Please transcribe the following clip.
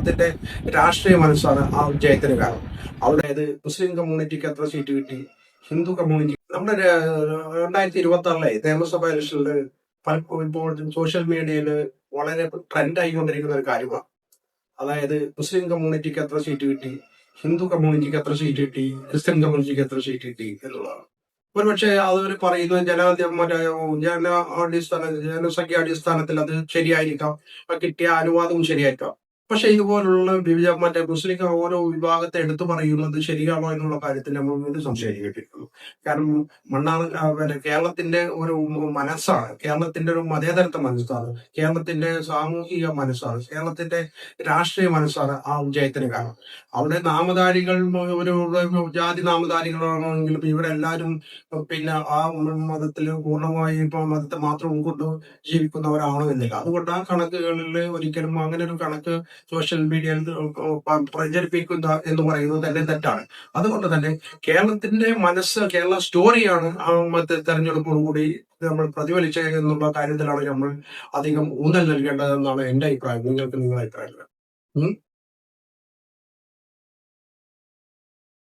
കേരളത്തിന്റെ രാഷ്ട്രീയ മനസ്സാണ് ആ വിജയത്തിന് കാരണം. അവിടെ മുസ്ലിം കമ്മ്യൂണിറ്റിക്ക് എത്ര സീറ്റ് കിട്ടി, ഹിന്ദു കമ്മ്യൂണിറ്റി നമ്മുടെ 2026 നിയമസഭാ ഇലക്ഷനിൽ പലപ്പോഴും ഇപ്പോൾ സോഷ്യൽ മീഡിയയിൽ വളരെ ട്രെൻഡ് ആയിക്കൊണ്ടിരിക്കുന്ന ഒരു കാര്യമാണ്. മുസ്ലിം കമ്മ്യൂണിറ്റിക്ക് എത്ര സീറ്റ് കിട്ടി, ഹിന്ദു കമ്മ്യൂണിറ്റിക്ക് എത്ര സീറ്റ് കിട്ടി, ക്രിസ്ത്യൻ കമ്മ്യൂണിറ്റിക്ക് എത്ര സീറ്റ് കിട്ടി എന്നുള്ളതാണ്. ഒരുപക്ഷെ അവർ പറയുന്നത് ജനസംഖ്യ അടിസ്ഥാനത്തിൽ അത് ശരിയായിരിക്കാം, കിട്ടിയ അനുവാദവും ശരിയായിരിക്കാം. പക്ഷെ ഇതുപോലുള്ള മുസ്ലിം ഓരോ വിഭാഗത്തെ എടുത്തു പറയുന്നത് ശരിയാണോ എന്നുള്ള കാര്യത്തിൽ നമ്മൾ വീണ്ടും സംശയിക്കേണ്ടിയിരിക്കുന്നു. കാരണം കേരളത്തിന്റെ ഒരു മനസ്സാണ്, കേരളത്തിന്റെ ഒരു മതേതരത്വ മനസ്സാണ്, കേരളത്തിന്റെ സാമൂഹിക മനസ്സാണ്, കേരളത്തിന്റെ രാഷ്ട്രീയ മനസ്സാണ് ആ വിജയത്തിന് കാരണം. അവിടെ നാമധാരികൾ ഒരു ജാതി നാമധാരികളാണെങ്കിലും ഇവിടെ എല്ലാവരും ആ മതത്തിൽ പൂർണ്ണമായി മതത്തെ മാത്രം ഉൾക്കൊണ്ട് ജീവിക്കുന്നവരാണോ എന്നില്ല. അതുകൊണ്ട് ആ കണക്കുകളിൽ ഒരിക്കലും അങ്ങനെ ഒരു കണക്ക് സോഷ്യൽ മീഡിയയിൽ പ്രചരിപ്പിക്കുന്ന എന്ന് പറയുന്നത് തന്നെ തെറ്റാണ്. അതുകൊണ്ട് തന്നെ കേരളത്തിന്റെ മനസ്സ്, കേരള സ്റ്റോറിയാണ് ആ തെരഞ്ഞെടുപ്പോടുകൂടി നമ്മൾ പ്രതിഫലിച്ചത് എന്നുള്ള കാര്യത്തിലാണ് നമ്മൾ അധികം ഊന്നൽ നൽകേണ്ടതെന്നാണ് എന്റെ അഭിപ്രായം. നിങ്ങൾക്ക് നിങ്ങളുടെ അഭിപ്രായം?